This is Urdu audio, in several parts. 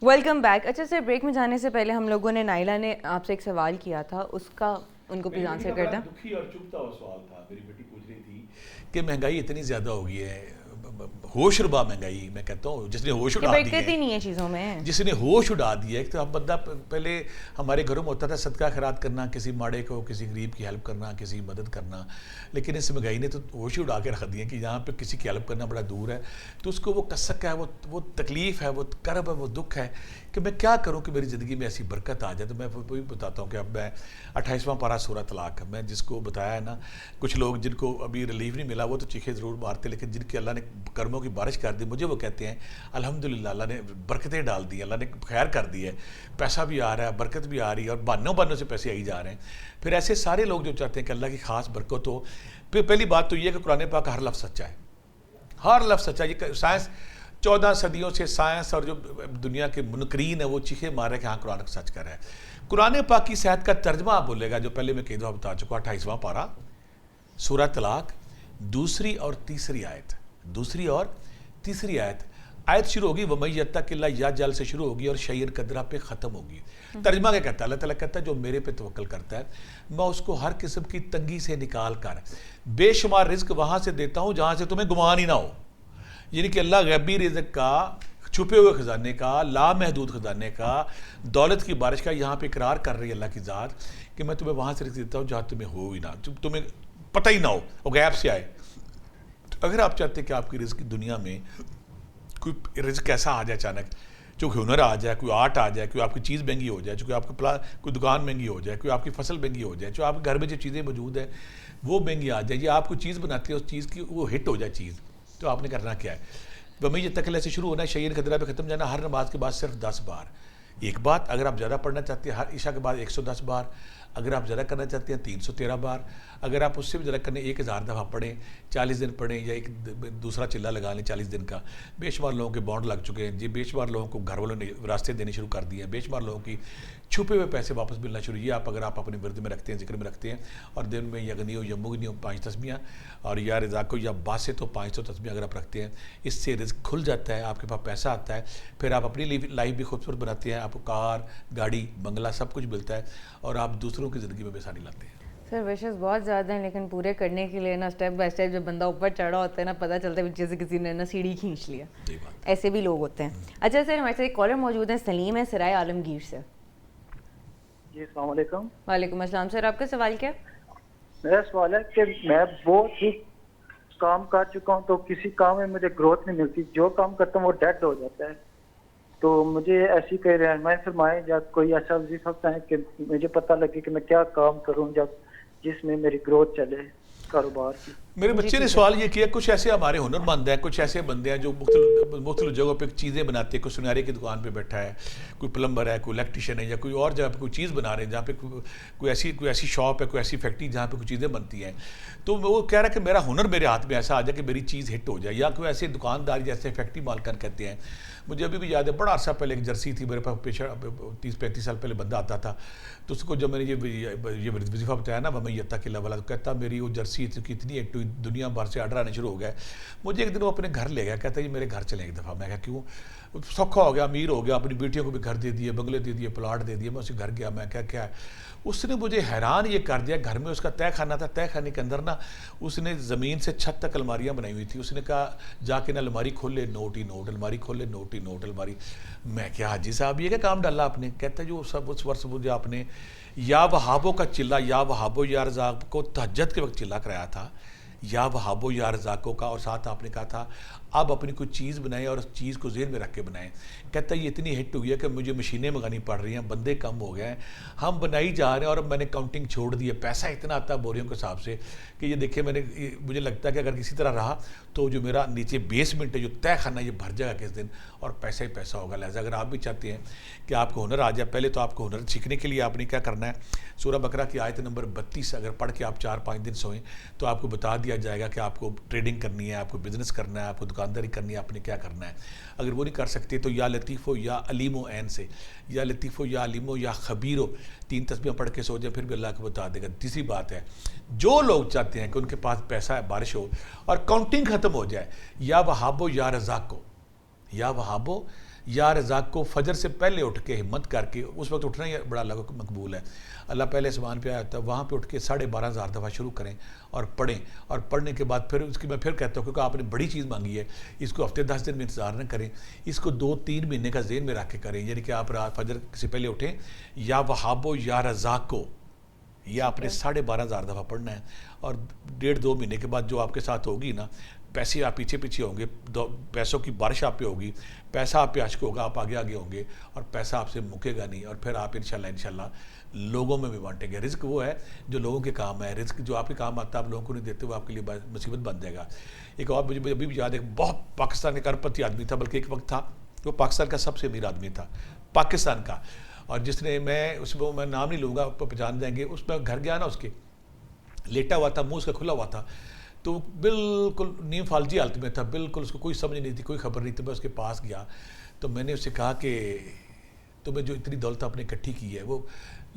Welcome back. اچھا سر، بریک میں جانے سے پہلے ہم لوگوں نے نائلہ نے آپ سے ایک سوال کیا تھا، اس کا ان کو پلیز آنسر کر دیں. دکھی اور چبھتا ہوا سوال تھا. میری بیٹی پوچھ رہی تھی کہ مہنگائی اتنی زیادہ ہو گئی ہے، ہوش ربا مہنگائی. میں کہتا ہوں جس نے ہوش اڑا دی برکت ہی نہیں ہے چیزوں میں، جس نے ہوش اڑا دیا ہے. تو اب بندہ پہلے ہمارے گھروں میں ہوتا تھا صدقہ خیرات کرنا، کسی ماڑے کو، کسی غریب کی ہیلپ کرنا، کسی کی مدد کرنا. لیکن اس مہنگائی نے تو ہوش اڑا کے رکھ دی ہے کہ یہاں پہ کسی کی ہیلپ کرنا بڑا دور ہے. تو اس کو وہ کسک ہے، وہ تکلیف ہے، وہ کرب ہے، وہ دکھ ہے کہ میں کیا کروں کہ میری زندگی میں ایسی برکت آ جائے. تو میں وہی بتاتا ہوں کہ اب میں 28واں پارہ سورہ طلاق، میں جس کو بتایا ہے نا، کچھ لوگ جن کو ابھی ریلیف نہیں ملا وہ تو چیخے ضرور مارتے، لیکن جن کے اللہ نے کرموں کی بارش کر دی، مجھے وہ کہتے ہیں الحمدللہ اللہ نے برکتیں ڈال دی، اللہ نے خیر کر دی ہے، پیسہ بھی آ رہا ہے، برکت بھی آ رہی ہے، اور بہانوں سے پیسے آئی جا رہے ہیں. پھر ایسے سارے لوگ جو چاہتے ہیں کہ اللہ کی خاص برکت ہو. پھر پہلی بات تو یہ ہے کہ قرآن پاک ہر لفظ سچا ہے، ہر لفظ سچا ہے. یہ سائنس 14 صدیوں سے سائنس اور جو دنیا کے منکرین ہیں وہ چیخے مار رہے ہیں کہ ہاں قرآن سچ کر رہا ہے. قرآن پاک کی صحت کا ترجمہ آپ بولے گا جو پہلے میں کئی دفعہ بتا چکا. 28واں پارہ سورہ طلاق، دوسری اور تیسری آیت. آیت شروع ہوگی وَمَن يَتَّقِ اللَّهَ یا جل سے شروع ہوگی اور شعیر قدرہ پہ ختم ہوگی. ترجمہ کیا کہتا ہے؟ اللہ تعالیٰ کہتا ہے جو میرے پہ توکل کرتا ہے میں اس کو ہر قسم کی تنگی سے نکال کر بے شمار رزق وہاں سے دیتا ہوں جہاں سے تمہیں گمان ہی نہ ہو. یعنی کہ اللہ غیبی رزق کا، چھپے ہوئے خزانے کا، لامحدود خزانے کا، دولت کی بارش کا یہاں پہ اقرار کر رہی ہے اللہ کی ذات کہ میں تمہیں وہاں سے رزق دیتا ہوں جہاں تمہیں ہو ہی نہ، تمہیں پتہ ہی نہ ہو، وہ غیب سے آئے. اگر آپ چاہتے ہیں کہ آپ کی رزق دنیا میں کوئی رزق ایسا آ جائے اچانک، چونکہ ہنر آ جائے، کوئی آرٹ آ جائے، کوئی آپ کی چیز مہنگی ہو جائے، چونکہ آپ کا کوئی دکان مہنگی ہو جائے، کوئی آپ کی فصل مہنگی ہو جائے، جو آپ کے گھر میں جو چیزیں موجود ہیں وہ مہنگی آ جائے، یا آپ کوئی چیز بناتے ہیں اس چیز کی وہ ہٹ ہو جائے چیز، تو آپ نے کرنا کیا ہے؟ وَمَن يَتَّقِ اللَّهَ سے شروع ہونا ہے، شعیر قدرہ پہ ختم جانا، ہر نماز کے بعد صرف 10 بار. ایک بات اگر آپ زیادہ پڑھنا چاہتے ہیں ہر عشاء کے بعد 110 بار، اگر آپ زیادہ کرنا چاہتے ہیں 313 بار، اگر آپ اس سے بھی زیادہ کرنے 1000 دفعہ پڑھیں، 40 دن پڑھیں، یا ایک دوسرا چلہ لگا لیں 40 دن کا. بے شمار لوگوں کے بانڈ لگ چکے ہیں جی، بے شمار لوگوں کو گھر والوں نے راستے دینے شروع کر دیے ہیں، بے شمار لوگوں کی چھپے ہوئے پیسے واپس ملنا شروع. یہ اگر آپ اپنے ورد میں رکھتے ہیں، ذکر میں رکھتے ہیں، اور دن میں یغنی ہو یا مغنی ہو 5 تسبیحاں، اور یا رزاق ہو یا باسط ہو 500 تسبیحاں اگر آپ رکھتے ہیں، اس سے رزق کھل جاتا ہے، آپ کے پاس پیسہ آتا ہے. پھر آپ اپنی لائف بھی خوبصورت بناتے ہیں، آپ کو کار، گاڑی، بنگلہ سب کچھ ملتا ہے، اور آپ دوسروں کی زندگی میں بیسانی لاتے ہیں. سر وشز بہت زیادہ ہیں لیکن پورے کرنے کے لیے نا اسٹیپ بائی اسٹیپ جب بندہ اوپر چڑھا ہوتا ہے نا پتہ چلتا ہے پیچھے سے کسی نے نا سیڑھی کھینچ لیا. ایسے بھی لوگ ہوتے ہیں. اچھا سر، ہمارے ساتھ ایک کالر موجود ہیں، سلیم ہے سرائے عالمگیر سے. جی السلام علیکم. وعلیکم السلام. سر آپ کا سوال کیا؟ میرا سوال ہے کہ میں بہت ہی کام کر چکا ہوں تو کسی کام میں مجھے گروتھ نہیں ملتی، جو کام کرتا ہوں وہ ڈیڈ ہو جاتا ہے. تو مجھے ایسی کوئی رہنمائی فرمائیں یا کوئی ایسا وظیفہ بتائیں کہ مجھے پتہ لگے کہ میں کیا کام کروں جس میں میری گروتھ چلے کاروبار کی. میرے بچے نے سوال یہ کیا، کچھ ایسے ہمارے ہنر مند ہیں، کچھ ایسے بندے ہیں جو مختلف جگہوں پہ چیزیں بناتے ہیں. کوئی سنیارے کی دکان پہ بیٹھا ہے، کوئی پلمبر ہے، کوئی الیکٹریشین ہے، یا کوئی اور جگہ پہ کوئی چیز بنا رہے ہیں جہاں پہ کوئی ایسی شاپ ہے، کوئی ایسی فیکٹری جہاں پہ کوئی چیزیں بنتی ہیں. تو وہ کہہ رہا ہے کہ میرا ہنر میرے ہاتھ میں ایسا آ جائے کہ میری چیز ہٹ ہو جائے. یا کوئی ایسے دکاندار جیسے فیکٹری مالکان کہتے ہیں. مجھے ابھی بھی یاد ہے بڑا عرصہ پہلے ایک جرسی تھی میرے پاس، پیچھے 30-35 سال پہلے بندہ آتا تھا، تو اس کو جب میں نے یہ وظیفہ بتایا نا وَمَن يَتَّقِ اللَّهَ وَلَا، تو کہتا میری وہ جرسی اتنی ایکٹو دنیا بھر سے آرڈر آنے شروع ہو گئے. مجھے ایک دن وہ اپنے گھر لے گیا، کہتا ہے یہ میرے گھر چلیں ایک دفعہ. میں کہا کیوں؟ سوکھا ہو گیا، امیر ہو گیا، اپنی بیٹیوں کو بھی گھر دے دیے، بنگلے دے دیے، پلاٹ دے دیے. میں اسے گھر گیا، میں کہا کیا ہے؟ اس نے مجھے حیران یہ کر دیا، گھر میں اس کا تہہ خانہ تھا، تہہ خانے کے اندر نا اس نے زمین سے چھت تک الماریاں بنائی ہوئی تھی. اس نے کہا جا کے نا الماری کھولے نوٹ ہی نوٹ، الماری کھولے نوٹ ہی نوٹ الماری. میں کیا حاجی صاحب یہ کیا کام ڈالا آپ نے؟ کہتا ہے جو سب اس ورس مجھے آپ نے یا وہابوں کا چلہ، یا وہابو یا رزاق کو تہجد کے وقت چلہ کرایا تھا، یا وہابو یا رزاقوں کا، اور ساتھ آپ نے کہا تھا اب اپنی کوئی چیز بنائیں اور اس چیز کو ذہن میں رکھ کے بنائیں. کہتا ہے یہ اتنی ہٹ ہوئی ہے کہ مجھے مشینیں منگانی پڑ رہی ہیں، بندے کم ہو گئے ہیں، ہم بنائی جا رہے ہیں، اور اب میں نے کاؤنٹنگ چھوڑ دی ہے. پیسہ اتنا آتا ہے بوریوں کے حساب سے کہ یہ دیکھیں مجھے لگتا ہے کہ اگر کسی طرح رہا تو جو میرا نیچے بیسمنٹ ہے، جو طے خانہ، یہ بھر جائے گا کس دن، اور پیسہ ہی پیسہ ہوگا. لہٰذا اگر آپ بھی چاہتے ہیں کہ آپ کو ہنر آ جائے، پہلے تو آپ کو ہنر سیکھنے کے لیے آپ نے کیا کرنا ہے، سورہ بقرہ کی آیت نمبر 32 اگر پڑھ کے آپ 4-5 دن سوئیں تو آپ کو بتا دیا جائے گا کہ آپ کو ٹریڈنگ کرنی ہے، آپ کو بزنس کرنا ہے، آپ کو دکانداری کرنی ہے، آپ نے کیا کرنا ہے. اگر وہ نہیں کر سکتے تو یا لطیفو یا علیمو عین سے، یا لطیفو یا علیمو یا خبیرو 3 تسبیحیں پڑھ کے سو جائے، پھر بھی اللہ کو بتا دے گا. تیسری بات ہے، جو لوگ چاہتے ہیں کہ ان کے پاس پیسہ ہے، بارش ہو اور کاؤنٹنگ ختم ہو جائے، یا وہابو یا رزاقو، یا وہابو یا رزاق کو فجر سے پہلے اٹھ کے ہمت کر کے، اس وقت اٹھنا ہی بڑا اللہ کو مقبول ہے، اللہ پہلے آسمان پہ آیا ہوتا ہے، وہاں پہ اٹھ کے 12,500 دفعہ شروع کریں اور پڑھیں، اور پڑھنے کے بعد پھر اس کی میں پھر کہتا ہوں کیونکہ آپ نے بڑی چیز مانگی ہے، اس کو ہفتے 10 دن میں انتظار نہ کریں، اس کو 2-3 مہینے کا ذہن میں رکھ کے کریں، یعنی کہ آپ رات فجر سے پہلے اٹھیں، یا وہابو یا رزاق کو، یہ آپ نے 12,500 دفعہ پڑھنا ہے، اور 1.5-2 مہینے کے بعد جو آپ کے ساتھ ہوگی نا، پیسے آپ پیچھے پیچھے ہوں گے، پیسوں کی بارش آپ پہ ہوگی، پیسہ آپ پہ عشق ہوگا، آپ آگے آگے ہوں گے، اور پیسہ آپ سے مکے گا نہیں، اور پھر آپ انشاءاللہ لوگوں میں بھی بانٹیں گے۔ رزق وہ ہے جو لوگوں کے کام ہے، رزق جو آپ کے کام آتا ہے آپ لوگوں کو نہیں دیتے، وہ آپ کے لیے مصیبت بن جائے گا۔ ایک اور مجھے ابھی بھی یاد ہے، بہت پاکستان کا اربپتی آدمی تھا، بلکہ ایک وقت تھا وہ پاکستان کا سب سے امیر آدمی تھا، پاکستان کا، اور جس نے میں نام نہیں لوں گا، آپ پہچان جائیں گے، اس میں گھر گیا نا، اس کے لیٹا ہوا تھا، منہ اس کا کھلا ہوا تھا، تو بالکل نیم فالجی حالت میں تھا، بالکل اس کو کوئی سمجھ نہیں تھی، کوئی خبر نہیں تھی۔ میں اس کے پاس گیا تو میں نے اس سے کہا کہ تمہیں جو اتنی دولت آپ نے اکٹھی کی ہے، وہ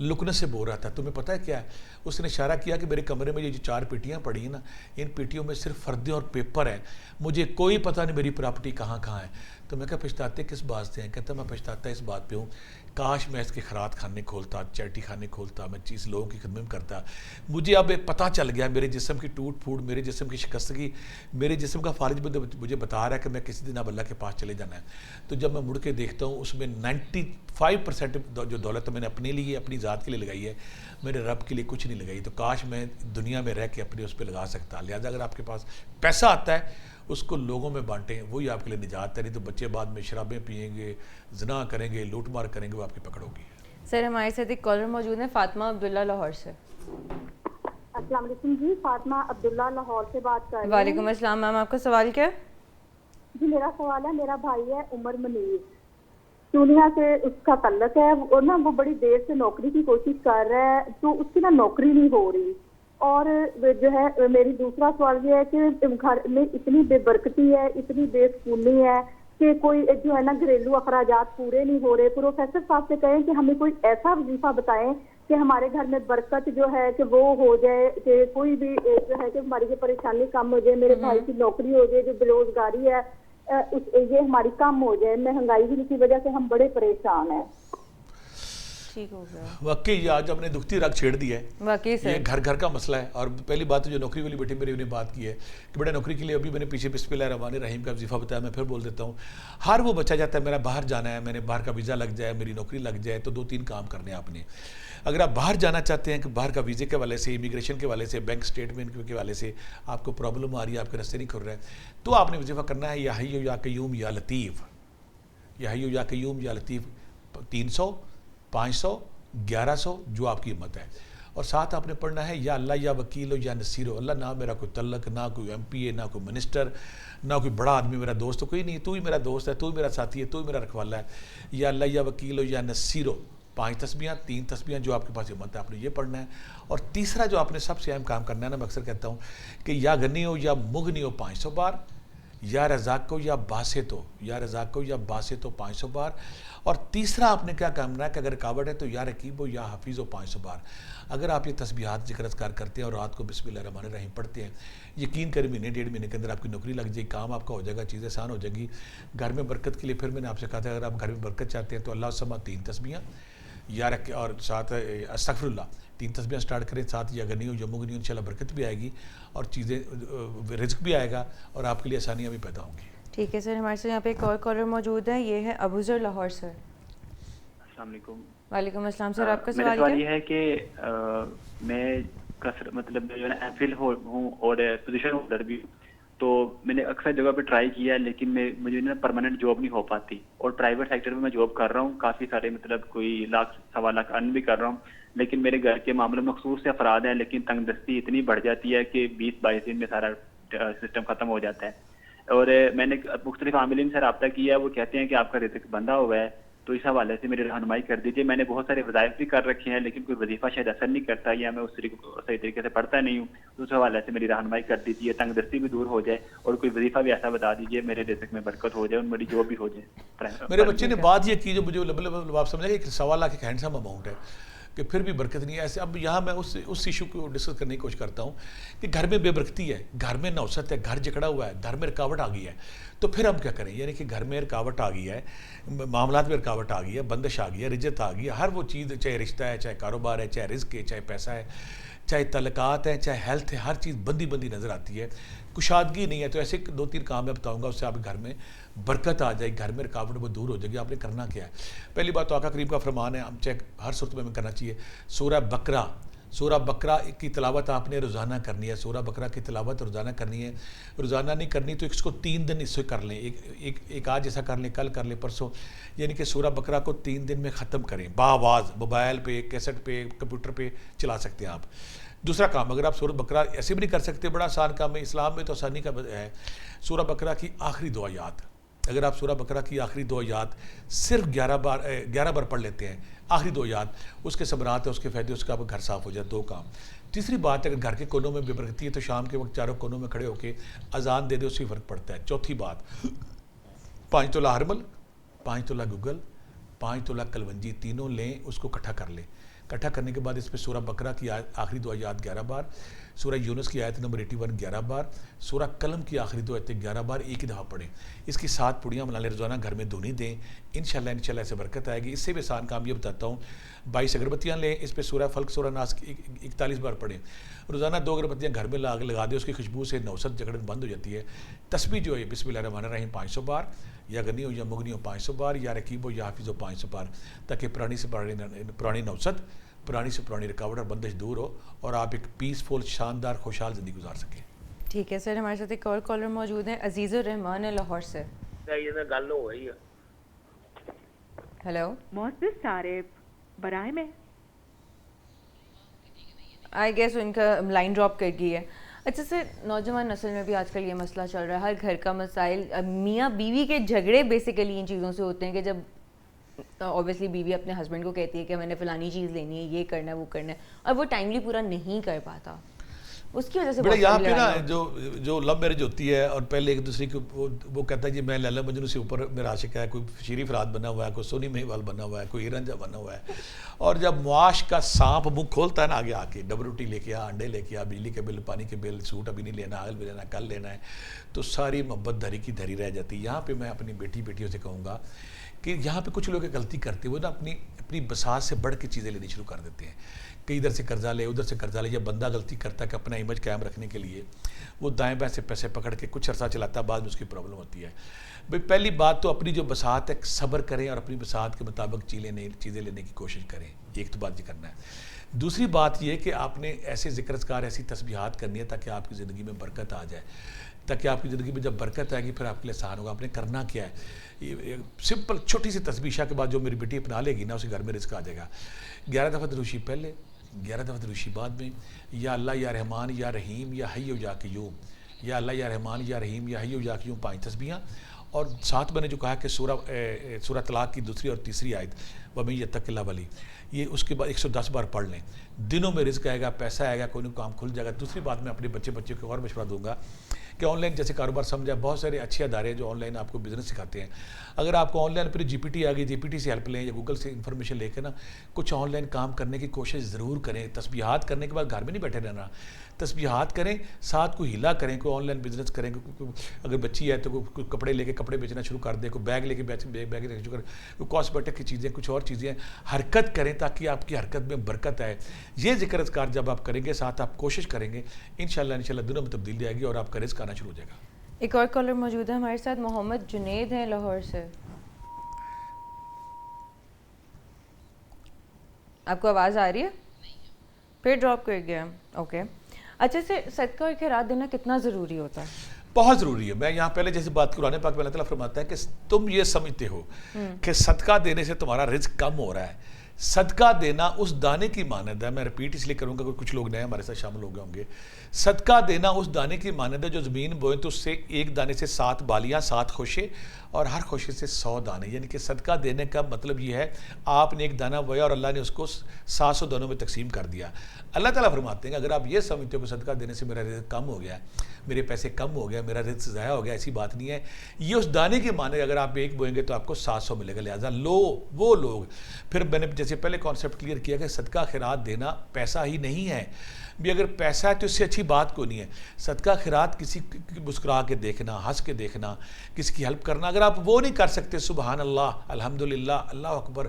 لکنت سے بول رہا تھا، تمہیں پتہ ہے کیا ہے؟ اس نے اشارہ کیا کہ میرے کمرے میں یہ جو 4 پیٹیاں پڑی ہیں نا، ان پیٹیوں میں صرف فردے اور پیپر ہیں، مجھے کوئی پتہ نہیں میری پراپرٹی کہاں کہاں ہے۔ تو میں کہا پچھتاتے کس بات سے ہیں؟ کہتا میں پچھتاتا اس بات پہ ہوں، کاش میں اس کے خیرات خانے کھولتا، چیریٹی خانے کھولتا، میں چیز لوگوں کی خدمت کرتا۔ مجھے اب پتہ چل گیا میرے جسم کی ٹوٹ پھوٹ، میرے جسم کی شکستگی، میرے جسم کا فالج مجھے بتا رہا ہے کہ میں کسی دن اب اللہ کے پاس چلے جانا ہے۔ تو جب میں مڑ کے دیکھتا ہوں، اس میں 95% جو دولت میں نے اپنے لیے اپنی ذات کے لیے لگائی ہے، میرے رب کے لیے کچھ نہیں لگائی۔ تو کاش میں دنیا میں رہ کے اپنے اس پہ لگا سکتا۔ لہٰذا اگر آپ کے پاس پیسہ آتا ہے، اس کو لوگوں میں بانٹیں، وہی آپ کے لیے نجات ہے، نہیں تو بچے بعد میں شرابیں پئیں گے، زنا کریں گے، لوٹ مار کریں گے، وہ آپ کی پکڑ ہوگی۔ سر ہمارے ساتھ ایک کالر موجود ہے، فاطمہ عبداللہ لاہور سے۔ السلام علیکم جی، فاطمہ عبداللہ لاہور سے بات کر رہی ہوں۔ وعلیکم السلام میم، آپ کا سوال کیا ہے؟ جی میرا سوال ہے، میرا بھائی ہے عمر منیر، چونیا سے اس کا تعلق ہے، اور نا وہ بڑی دیر سے نوکری کی کوشش کر رہا ہے، تو اس کی نا نوکری نہیں ہو رہی، اور جو ہے میری دوسرا سوال یہ ہے کہ گھر میں اتنی بے برکتی ہے، اتنی بے سکونی ہے کہ کوئی جو ہے نا گھریلو اخراجات پورے نہیں ہو رہے۔ پروفیسر صاحب سے کہیں کہ ہمیں کوئی ایسا وظیفہ بتائیں کہ ہمارے گھر میں برکت جو ہے کہ وہ ہو جائے، کہ کوئی بھی جو ہے کہ ہماری یہ پریشانی کم ہو جائے، میرے بھائی کی نوکری ہو جائے، جو بے روزگاری ہے یہ ہماری کم ہو جائے، مہنگائی کی وجہ سے ہم بڑے پریشان ہیں۔ ٹھیک ہو گیا، واقعی آج ہم نے دکھتی رگ چھیڑ دی ہے، واقعی یہ سر گھر گھر کا مسئلہ ہے۔ اور پہلی بات تو جو نوکری والی بیٹی میری نے بات کی ہے کہ بیٹا نوکری کے لیے ابھی میں نے پیچھے بسم اللہ الرحمن الرحیم کا وظیفہ بتایا، میں پھر بول دیتا ہوں، ہر وہ بچہ جاتا ہے میرا باہر جانا ہے، میں نے باہر کا ویزا لگ جائے، میری نوکری لگ جائے، تو 2-3 کام کرنے ہیں آپ نے۔ اگر آپ باہر جانا چاہتے ہیں کہ باہر کا ویزے کے حوالے سے، امیگریشن کے حوالے سے، بینک اسٹیٹمنٹ کے حوالے سے آپ کو پرابلم آ رہی ہے، آپ کے راستے نہیں کھل رہے ہیں، تو آپ نے وظیفہ کرنا ہے یا حی یا قیوم یا لطیف، یا حی یا قیوم یا لطیف، 300 500 1100 جو آپ کی ہمت ہے، اور ساتھ آپ نے پڑھنا ہے یا اللہ یا وکیل یا نصیر، اللہ نہ میرا کوئی تعلق، نہ کوئی ایم پی اے، نہ کوئی منسٹر، نہ کوئی بڑا آدمی میرا دوست، کوئی نہیں، تو ہی میرا دوست ہے، تو ہی میرا ساتھی ہے، تو ہی میرا رکھوالا ہے، یا اللہ یا وکیل یا نصیر، 5 تسبیحاں، 3 تسبیحاں جو آپ کے پاس ہمت ہے، آپ نے یہ پڑھنا ہے۔ اور تیسرا جو آپ نے سب سے اہم کام کرنا ہے نا، میں اکثر کہتا ہوں کہ یا غنی ہو یا مغنی ہو 500 بار، یا رزاق ہو یا باسط ہو، یا رزاق ہو یا باسط ہو 500 بار، اور تیسرا آپ نے کیا کرنا ہے کہ اگر رکاوٹ ہے تو یا رقیب ہو یا حفیظ ہو 500 بار۔ اگر آپ یہ تسبیحات ذکر اذکار کرتے ہیں اور رات کو بسم اللہ الرحمن الرحیم پڑھتے ہیں، یقین کریں 1.5 مہینے کے اندر آپ کی نوکری لگ جائے گی، کام آپ کا ہو جائے گا، چیزیں آسان ہو جائیں گی۔ گھر میں برکت کے لیے پھر میں نے آپ سے کہا تھا اگر آپ گھر میں برکت چاہتے ہیں تو اللہ الصمد 3 تسبیحاں، یا اور ساتھ استغفر اللہ 3 تسبیحاں سٹارٹ کریں، ساتھ یا غنی ہو یا مغنی ہو، انشاءاللہ برکت بھی آئے گی اور چیزیں رزق بھی آئے گا اور آپ کے لیے آسانیاں بھی پیدا ہوں گی۔ ٹھیک ہے سر، ہمارے ساتھ یہاں پہ ایک اور کالر موجود ہے، یہ ہے ابوذر لاہور سے۔ السلام علیکم۔ وعلیکم السلام سر، آپ کا میرا سوال سوال کیا؟ یہ ہے کہ میں مطلب جو ہے نا ایم فل ہوں اور پوزیشن ہولڈر بھی ہوں، تو میں نے اکثر جگہ پہ ٹرائی کیا ہے، لیکن مجھے نا پرماننٹ جاب نہیں ہو پاتی، اور پرائیویٹ سیکٹر میں جاب کر رہا ہوں، کافی سارے مطلب کوئی 1,00,000 ارن بھی کر رہا ہوں، لیکن میرے گھر کے معاملے میں مخصوص سے افراد ہیں، لیکن تنگ دستی اتنی بڑھ جاتی ہے کہ 20-22 دن میں سارا سسٹم ختم ہو جاتا ہے۔ اور میں نے مختلف عاملین سے رابطہ کیا ہے، وہ کہتے ہیں کہ آپ کا رزق بندہ ہوا ہے، تو اس حوالے سے میری رہنمائی کر دیجیے۔ میں نے بہت سارے وظائف بھی کر رکھے ہیں، لیکن کوئی وظیفہ شاید اثر نہیں کرتا، یا میں اس صحیح طریقے سے پڑھتا نہیں ہوں، تو اس حوالے سے میری رہنمائی کر دیجیے، تنگ دستی بھی دور ہو جائے، اور کوئی وظیفہ بھی ایسا بتا دیجیے میرے رزق میں برکت ہو جائے اور میری جاب بھی ہو جائے۔ میرے بچے نے بات یہ کی جو مجھے آپ سمجھا کہ 1.25 لاکھ ایک ہینڈسم اماؤنٹ ہے کہ پھر بھی برکت نہیں ہے. ایسے اب یہاں میں اس ایشو کو ڈسکس کرنے کی کوشش کرتا ہوں کہ گھر میں بے برکتی ہے, گھر میں نوست ہے, گھر جکڑا ہوا ہے, گھر میں رکاوٹ آ گئی ہے, تو پھر ہم کیا کریں؟ یعنی کہ گھر میں رکاوٹ آ گئی ہے, معاملات میں رکاوٹ آ گئی ہے, بندش آ گئی ہے, رجت آ گئی ہے, ہر وہ چیز, چاہے رشتہ ہے, چاہے کاروبار ہے, چاہے رزق ہے, چاہے پیسہ ہے, چاہے تعلقات ہیں, چاہے ہیلتھ ہے, ہر چیز بندی بندی نظر آتی ہے, کشادگی نہیں ہے. تو ایسے 2-3 کام میں بتاؤں گا, اس سے آپ کے گھر میں برکت آ جائے, گھر میں رکاوٹ وہ دور ہو جائے گی. آپ نے کرنا کیا ہے؟ پہلی بات تو آقا کریم کا فرمان ہے, ہم چیک ہر صورت میں کرنا چاہیے. سورہ بقرہ کی تلاوت آپ نے روزانہ کرنی ہے. سورہ بقرہ کی تلاوت روزانہ کرنی ہے. روزانہ نہیں کرنی تو اس کو 3 دن اس سے کر لیں, ایک آج ایسا کر لیں, کل کر لیں, پرسوں, یعنی کہ سورہ بقرہ کو 3 دن میں ختم کریں بآواز, موبائل پہ, کیسٹ پہ, کمپیوٹر پہ چلا سکتے ہیں آپ. دوسرا کام, اگر آپ سورہ بقرہ ایسے بھی نہیں کر سکتے, بڑا آسان کام ہے, اسلام میں تو آسانی کا ہے. سورہ بقرہ کی آخری 2 آیات, اگر آپ سورہ بقرہ کی آخری 2 آیات صرف 11 بار پڑھ لیتے ہیں, آخری 2 آیات, اس کے ثمرات ہے, اس کے فائدے, اس کا گھر صاف ہو جائے. 2 کام. تیسری بات, اگر گھر کے کونوں میں بے برکتی ہے تو شام کے وقت چاروں کونوں میں کھڑے ہو کے اذان دے دے, اس سے فرق پڑتا ہے. چوتھی بات, 5 تولہ ہرمل, 5 تولہ گوگل, 5 تولہ کلونجی, تینوں لیں, اس کو اکٹھا کر لیں. اکٹھا کرنے کے بعد اس پہ سورہ بقرہ کی آخری 2 آیات 11 بار, سورہ یونس کی آیت نمبر 81 11 بار, سورہ قلم کی آخری 2 آیتیں 11 بار ایک ہی دفعہ پڑھیں. اس کی 7 پڑیاں بنا لیں, روزانہ گھر میں دھونی دیں, انشاءاللہ ایسے برکت آئے گی. اس سے بھی آسان کام یہ بتاتا ہوں, 22 اگربتیاں لیں, اس پہ سورہ فلق, سورہ ناس 41 بار پڑھیں. روزانہ 2 اگربتیاں گھر میں لگا دیں, اس کی خوشبو سے نوست جکڑن بند ہو جاتی ہے. تسبیح جو ہے بسم اللہ الرحمن الرحیم 500 بار, یا غنی ہو یا مغنی ہو 500 بار, یا رقیب ہو یا حافظ ہو 500 بار, تاکہ پرانی سے پرانی نوست, پرانی سے پرانی رکاوٹ اور بندش دور ہو, اور آپ ایک پیسفل, شاندار, خوشحال زندگی گزار سکیں. ٹھیک ہے سر, ہمارے ساتھ ایک اور کالر موجود ہیں, عزیز الرحمان ہے لاہور سے. گل ہو گئی ہے. ہیلو, محسن صارف برائے میں آئی گیس ان کا لائن ڈراپ کر گئی ہے. اچھا سر, نوجوان نسل میں بھی آج کل یہ مسئلہ چل رہا ہے, ہر گھر کا مسائل, میاں بیوی کے جھگڑے بیسیکلی ان چیزوں سے ہوتے ہیں کہ جب اوبیسلی بیوی اپنے ہسبینڈ کو کہتی ہے کہ میں نے فلانی چیز لینی ہے, یہ کرنا ہے, وہ کرنا ہے, اور وہ ٹائملی پورا نہیں کر پاتا, اس کی وجہ سے بڑا یہاں پہ نا جو لو میرج ہوتی ہے, اور پہلے ایک دوسرے کو وہ کہتا ہے جی میں لیلا مجنوں سے اوپر میرا عاشق ہے, کوئی شیری فرات بنا ہوا ہے, کوئی سونی مہیوال بنا ہوا ہے, کوئی ہیرنجا بنا ہوا ہے, اور جب معاش کا سانپ منہ کھولتا ہے نا آگے آ کے, ڈبل روٹی لے کے آ, انڈے لے کے آ, بجلی کے بل, پانی کے بل, سوٹ ابھی نہیں لینا, آگل بھی لینا, کل لینا ہے, تو ساری محبت دھری کی دھری رہ جاتی ہے. یہاں پہ میں اپنی بیٹیوں سے کہوں گا کہ یہاں پہ کچھ لوگ غلطی کرتے ہوئے نا اپنی بساط سے بڑھ کے چیزیں لینی شروع کر دیتے ہیں, کہ ادھر سے قرضہ لے, ادھر سے قرضہ لے. یا بندہ غلطی کرتا ہے کہ اپنا امیج قائم رکھنے کے لیے وہ دائیں بائیں سے پیسے پکڑ کے کچھ عرصہ چلاتا ہے, بعد میں اس کی پرابلم ہوتی ہے. بھئی پہلی بات تو اپنی جو بساط ہے صبر کریں, اور اپنی بساط کے مطابق چیزیں لینے کی کوشش کریں. ایک تو بات یہ کرنا ہے. دوسری بات یہ کہ آپ نے ایسے ذکر اذکار, ایسی تسبیحات کرنی ہے تاکہ آپ کی زندگی میں برکت آ جائے, تاکہ آپ کی زندگی میں جب برکت آئے گی پھر آپ کے لیے آسان ہوگا. آپ نے کرنا کیا ہے, سمپل چھوٹی سی تسبیح عشاء کے بعد جو میری بیٹی اپنا لے گی نا, اسے گھر میں رزق آ جائے گا. 11 دفعہ دروشی پہلے, 11 دفعہ دروشی بعد میں, یا اللہ یا رحمان یا رحیم یا حی یا قیوم, یا اللہ یا رحمان یا رحیم یا حی یا قیوم, 5 تسبیحاں. اور ساتھ میں نے جو کہا کہ سورہ طلاق کی 2 اور 3 آیت وَمَن یَتَّقِ اللَّهَ وَلِی, یہ اس کے بعد 110 بار پڑھ لیں. دنوں میں رزق آئے گا, پیسہ آئے گا, کوئی نہ کام کھل جائے گا. دوسری بات میں اپنے بچے کو اور مشورہ دوں گا کہ آن لائن جیسے کاروبار سمجھا, بہت سارے اچھے ادارے ہیں جو آن لائن آپ کو بزنس سکھاتے ہیں. اگر آپ کو آن لائن پھر جی پی ٹی آ گئی, جی پی ٹی سے ہیلپ لیں, یا گوگل سے انفارمیشن لے کے نا کچھ آن لائن کام کرنے کی کوشش ضرور کریں. تسبیحات کرنے کے بعد گھر میں نہیں بیٹھے رہنا, تسبیحات کریں, ساتھ کوئی ہیلا کریں, کوئی آن لائن بزنس کریں. اگر بچی ہے تو کوئی کپڑے لے کے کپڑے بیچنا شروع کر دیں, کوئی بیگ لے کے بیگ شروع کریں, کوئی کاسمیٹک کی چیزیں, کچھ اور چیزیں, حرکت کریں تاکہ آپ کی حرکت میں برکت آئے. یہ ذکر اذکار جب آپ کریں گے, ساتھ آپ کوشش کریں گے, انشاءاللہ دنوں میں تبدیلی آئے گی اور آپ کا رزق آنا شروع ہو جائے گا. ایک اور کالر موجود ہے ہمارے ساتھ, محمد جنید ہیں لاہور سے. آپ کو آواز آ رہی ہے؟ پھر ڈراپ کر گیا. اوکے, اچھا سے صدقہ اور خیرات دینا کتنا ضروری ہوتا ہے؟ بہت ضروری ہے. میں یہاں پہلے جیسے بات قرآن پاک میں اللہ تعالیٰ فرماتا ہے کہ تم یہ سمجھتے ہو کہ صدقہ دینے سے تمہارا رزق کم ہو رہا ہے. صدقہ دینا اس دانے کی مانند ہے, میں ریپیٹ اس لیے کروں گا کہ کچھ لوگ نئے ہمارے ساتھ شامل ہو گئے ہوں گے. صدقہ دینا اس دانے کی مانند ہے جو زمین بوئے تو اس سے ایک دانے سے 7 بالیاں, 7 خوشے, اور ہر خوشے سے 100 دانے. یعنی کہ صدقہ دینے کا مطلب یہ ہے آپ نے ایک دانہ بویا اور اللہ نے اس کو 700 دانوں میں تقسیم کر دیا. اللہ تعالیٰ فرماتے ہیں کہ اگر آپ یہ سمجھتے ہو کہ صدقہ دینے سے میرا رزق کم ہو گیا ہے, میرے پیسے کم ہو گیا, میرا رزق ضائع ہو گیا, ایسی بات نہیں ہے. یہ اس دانے کے معنی اگر آپ ایک بوئیں گے تو آپ کو 700 ملے گا. لہٰذا وہ لوگ, پھر میں نے جیسے پہلے کانسیپٹ کلیئر کیا کہ صدقہ خیرات دینا پیسہ ہی نہیں ہے بھی. اگر پیسہ ہے تو اس سے اچھی بات کوئی نہیں ہے. صدقہ خیرات کسی کی مسکرا کے دیکھنا, ہنس کے دیکھنا, کسی کی ہیلپ کرنا, اگر آپ وہ نہیں کر سکتے, سبحان اللہ, الحمدللہ, اللہ اکبر,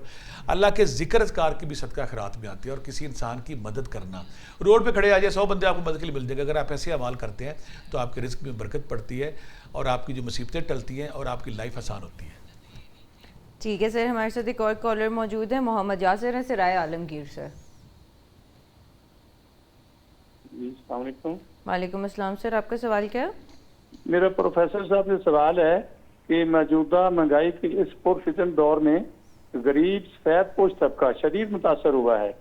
اللہ کے ذکر اذکار کی بھی صدقہ خیرات میں آتی ہے. اور کسی انسان کی مدد کرنا, روڈ پہ کھڑے آ جائے 100 بندے آپ کو مدد کے لیے مل جائیں گے. اگر آپ ایسے اعمال کرتے ہیں تو آپ کے رزق میں برکت پڑتی ہے اور آپ کی جو مصیبتیں ٹلتی ہیں اور آپ کی لائف آسان ہوتی ہے. ٹھیک ہے سر, ہمارے ساتھ ایک اور کالر موجود ہے, محمد یاسر ہیں سرائے عالمگیر سے. السلام علیکم. وعلیکم السلام سر, آپ کا سوال کیا ہے؟ میرا پروفیسر صاحب سے سوال ہے کہ موجودہ مہنگائی کے اس پرفتن دور میں غریب سفید پوش طبقہ شدید متاثر ہوا ہے.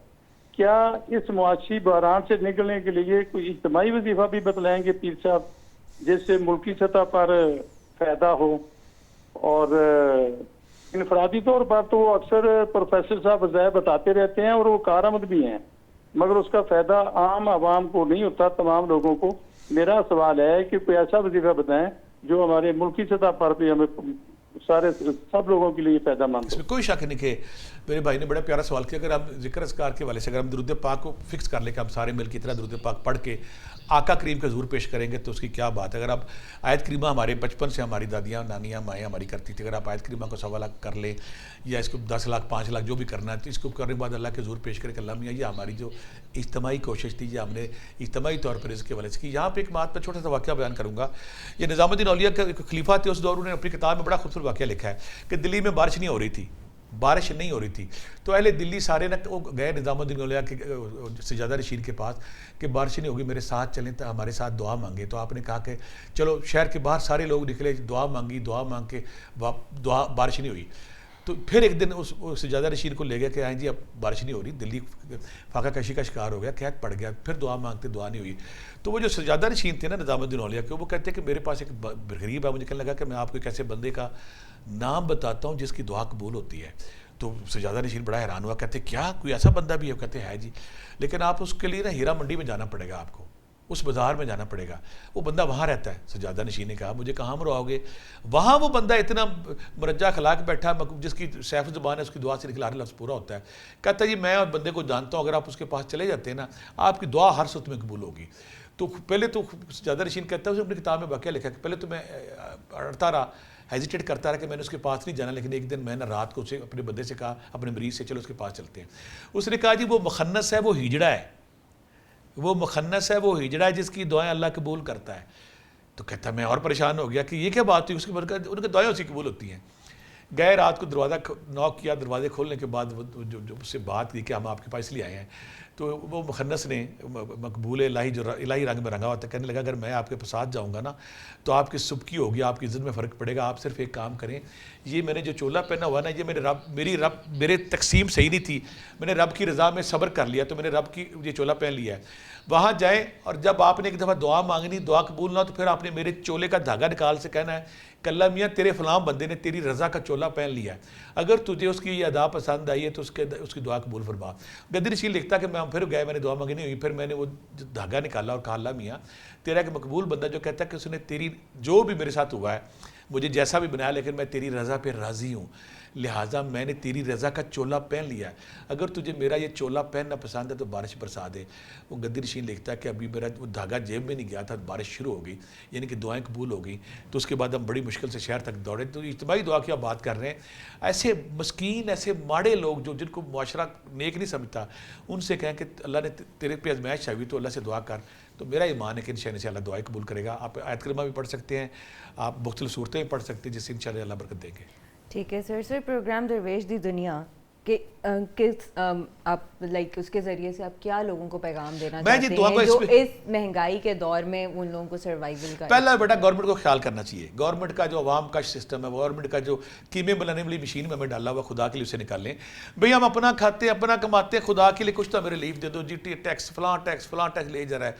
کیا اس معاشی بحران سے نکلنے کے لیے کوئی اجتماعی وظیفہ بھی بتلائیں گے پیر صاحب, جس سے ملکی سطح پر فائدہ ہو؟ اور انفرادی طور پر تو وہ اکثر پروفیسر صاحب وظائف بتاتے رہتے ہیں اور وہ کارآمد بھی ہیں, مگر اس کا فائدہ عام عوام کو نہیں ہوتا, تمام لوگوں کو. میرا سوال ہے کہ کوئی ایسا وظیفہ بتائیں جو ہمارے ملکی سطح پر بھی ہمیں سارے سب لوگوں کے لیے فائدہ مند ہو. اس میں کوئی شک نہیں کہ میرے بھائی نے بڑا پیارا سوال کیا. اگر ہم ذکر اذکار کے حوالے سے اگر ہم درود پاک کو فکس کر لیں کہ ہم سارے مل کے اتنا درود پاک پڑھ کے آقا کریم کا حضور پیش کریں گے تو اس کی کیا بات ہے. اگر آپ آیت کریمہ ہمارے بچپن سے ہماری دادیاں نانیاں مائیں ہماری کرتی تھی, اگر آپ آیت کریمہ کو 1.25 لاکھ کر لیں یا اس کو 10 لاکھ 5 لاکھ جو بھی کرنا ہے, تو اس کو کرنے کے بعد اللہ کے حضور پیش کرے کہ اللہ میاں یہ ہماری جو اجتماعی کوشش تھی, یہ ہم نے اجتماعی طور پر اس کے حوالے سے کی. یہاں پہ ایک بات میں چھوٹا سا واقعہ بیان کروں گا. یہ نظام الدین اولیاء کا ایک خلیفہ تھے اس دور, انہوں نے اپنی کتاب میں بڑا خوبصورت واقعہ لکھا ہے کہ دلی میں بارش نہیں ہو رہی تھی. تو اہل دلی سارے نہ وہ گئے نظام الدین اولیاء کے سجادہ نشین کے پاس کہ بارش نہیں ہوگی, میرے ساتھ چلیں تو ہمارے ساتھ دعا مانگے. تو آپ نے کہا کہ چلو شہر کے باہر سارے لوگ نکلے, دعا مانگ کے بارش نہیں ہوئی. تو پھر ایک دن اس سجادہ نشین کو لے گیا کہ جی اب بارش نہیں ہو رہی, دلی فاقہ کشی کا شکار ہو گیا, قحط پڑ گیا. پھر دعا مانگتے دعا نہیں ہوئی. تو وہ جو سجادہ نشین تھے نا نظام الدین اولیاء کے, وہ کہتے ہیں کہ میرے پاس ایک غریب ہے, مجھے کہنے لگا کہ میں آپ کو ایک ایسے بندے کا نام بتاتا ہوں جس کی دعا قبول ہوتی ہے. تو سجادہ نشین بڑا حیران ہوا, کہتے کیا کوئی ایسا بندہ بھی ہے؟ کہتے ہے جی, لیکن آپ اس کے لیے نا ہیرا منڈی میں جانا پڑے گا, آپ کو اس بازار میں جانا پڑے گا. وہ بندہ وہاں رہتا ہے. سجادہ نشین نے کہا مجھے کہاں مرواؤ گے؟ وہاں وہ بندہ اتنا مرجع اخلاق بیٹھا جس کی سیف زبان ہے, اس کی دعا سے نکلا لفظ پورا ہوتا ہے. کہتا ہے جی میں اور بندے کو جانتا ہوں, اگر آپ اس کے پاس چلے جاتے ہیں نا آپ کی دعا ہر صورت میں قبول ہوگی. تو پہلے تو سجادہ نشین کہتا ہے, اس نے اپنی کتاب میں واقعہ لکھا کہ پہلے تو میں اڑتا رہا, ہیزیٹیٹ کرتا رہا کہ میں نے اس کے پاس نہیں جانا. لیکن ایک دن میں نے رات کو اسے اپنے بندے سے کہا, اپنے مریض سے, چلو اس کے پاس چلتے ہیں. اس نے کہا جی وہ مخنث ہے, وہ ہجڑا ہے, وہ مخنث ہے, وہ ہجڑا ہے جس کی دعائیں اللہ قبول کرتا ہے. تو کہتا ہے میں اور پریشان ہو گیا کہ یہ کیا بات ہوئی. اس کے بعد ان کی دعائیں اسی قبول ہوتی ہیں. گئے رات کو دروازہ نوک کیا, دروازے کھولنے کے بعد جو اس سے بات کی کہ ہم آپ کے پاس لیے آئے ہیں, تو وہ مخنث نے مقبول الہی جو الہی رنگ میں رنگا ہوا تھا, کہنے لگا اگر میں آپ کے ساتھ جاؤں گا نا تو آپ کی سبکی ہوگی, آپ کی عزت میں فرق پڑے گا. آپ صرف ایک کام کریں, یہ میں نے جو چولا پہنا ہوا نا, یہ میرے تقسیم صحیح نہیں تھی, میں نے رب کی رضا میں صبر کر لیا, تو میں نے رب کی یہ چولا پہن لیا ہے. وہاں جائیں اور جب آپ نے ایک دفعہ دعا مانگنی, دعا قبول نہ ہو, تو پھر آپ نے میرے چولے کا دھاگا نکال سے کہنا ہے کہ اللہ میاں تیرے فلاں بندے نے تیری رضا کا چولا پہن لیا ہے, اگر تجھے اس کی یہ ادا پسند آئی ہے تو اس کی دعا قبول فرما. گدر نشین لکھتا کہ میں پھر گئے, میں نے دعا مانگی نہیں ہوئی, پھر میں نے وہ دھاگا نکالا اور کہا اللہ میاں تیرا ایک مقبول بندہ جو کہتا ہے کہ اس نے تیری جو بھی میرے ساتھ ہوا ہے, مجھے جیسا بھی بنایا, لیکن میں تیری رضا پہ راضی ہوں, لہٰذا میں نے تیری رضا کا چولا پہن لیا ہے, اگر تجھے میرا یہ چولا پہننا پسند ہے تو بارش برسا دے. وہ گدر نشین لکھتا ہے کہ ابھی میرا وہ دھاگا جیب میں نہیں گیا تھا, بارش شروع ہو گئی, یعنی کہ دعائیں قبول ہو گئی. تو اس کے بعد ہم بڑی مشکل سے شہر تک دوڑے. تو اجتماعی دعا کی آپ بات کر رہے ہیں, ایسے مسکین ایسے ماڑے لوگ جن کو معاشرہ نیک نہیں سمجھتا, ان سے کہیں کہ اللہ نے تیرے پہ آزمائش چاہیے تو اللہ سے دعا کر. تو میرا ایمان ہے کہ انشاءاللہ اللہ دعائیں قبول کرے گا. آپ آیت کریمہ بھی پڑھ سکتے ہیں, آپ مختلف صورتیں بھی پڑھ سکتے ہیں جس سے انشاءاللہ اللہ برکت دیں گے. ٹھیک ہے سر, پروگرام درویش دی دنیا کہ آپ لائک اس کے ذریعے سے آپ کیا لوگوں کو پیغام دینا چاہتے ہیں جو اس مہنگائی کے دور میں ان لوگوں کو سروائیول کا؟ پہلا بیٹا گورنمنٹ کو خیال کرنا چاہیے. گورنمنٹ کا جو عوام کا سسٹم ہے, گورنمنٹ کا جو قیمے بنانے والی مشین میں ہمیں ڈالا ہوا, خدا کے لیے اسے نکالیں. بھئی ہم اپنا کھاتے ہیں, اپنا کماتے ہیں, خدا کے لیے کچھ تو میرے لیف دے دو. جی ٹیکس فلاں ٹیکس لے جا رہا ہے.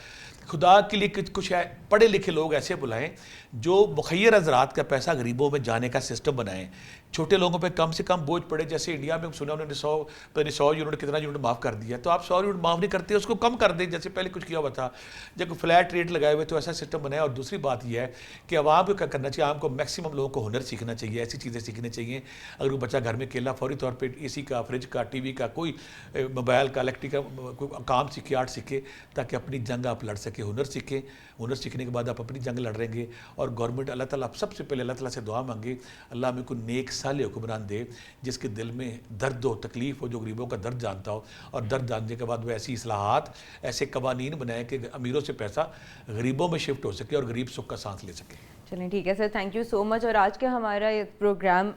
خدا کے لیے کچھ پڑھے لکھے لوگ ایسے بلائیں جو مخیر حضرات کا پیسہ غریبوں میں جانے کا سسٹم بنائیں چھوٹے لوگوں پہ کم سے کم بوجھ پڑے. جیسے انڈیا میں سنا انہوں نے 100 یونٹ کتنا یونٹ معاف کر دیا, تو آپ 100 یونٹ معاف نہیں کرتے, اس کو کم کر دیں جیسے پہلے کچھ کیا ہوا تھا. جب فلیٹ ریٹ لگائے ہوئے تو ایسا سسٹم بنایا. اور دوسری بات یہ ہے کہ عوام کو کیا کرنا چاہیے, عوام کو میکسیمم لوگوں کو ہنر سیکھنا چاہیے, ایسی چیزیں سیکھنی چاہیے. اگر کوئی بچہ گھر میں اکیلا فوری طور پہ اے سی کا, فریج کا, ٹی وی کا, کوئی موبائل کا, الیکٹرک کا کوئی کام سیکھے, آرٹ سیکھے, تاکہ اپنی جنگ آپ لڑ سکے. ہنر سیکھیں, ہنر سیکھنے کے بعد آپ اپنی جنگ لڑ رہیں گے. اور گورنمنٹ اللہ تعالیٰ, آپ سب سے پہلے اللہ تعالیٰ سے دعا مانگے, اللہ ہمیں کوئی نیک صالح حکمران دے جس کے دل میں درد ہو, تکلیف ہو, جو غریبوں کا درد جانتا ہو, اور درد جاننے کے بعد وہ ایسی اصلاحات, ایسے قوانین بنائے کہ امیروں سے پیسہ غریبوں میں شفٹ ہو سکے اور غریب سکھ کا سانس لے سکے. چلیں ٹھیک ہے سر, تھینک یو سو مچ. اور آج کا ہمارا یہ پروگرام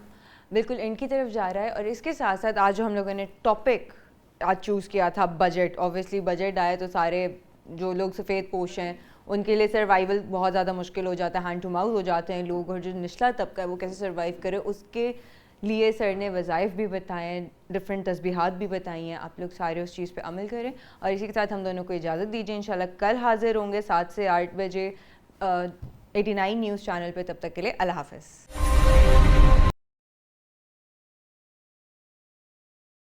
بالکل ان کی طرف جا رہا ہے, اور اس کے ساتھ ساتھ آج جو ہم لوگوں نے ٹاپک آج چوز کیا تھا بجٹ. اوبیسلی بجٹ آئے تو سارے جو لوگ سفید پوش ہیں ان کے لیے سروائیول بہت زیادہ مشکل ہو جاتا ہے, ہینڈ ٹو ماؤتھ ہو جاتے ہیں لوگ, اور جو نچلا طبقہ ہے وہ کیسے سروائیو کرے, اس کے لیے سر نے وظائف بھی بتائے ہیں, ڈفرینٹ تسبیحات بھی بتائی ہیں. آپ لوگ سارے اس چیز پہ عمل کریں. اور اسی کے ساتھ ہم دونوں کو اجازت دیجیے, انشاءاللہ کل حاضر ہوں گے 7 سے 8 بجے 89 نیوز چینل پہ. تب تک کے لیے اللہ حافظ.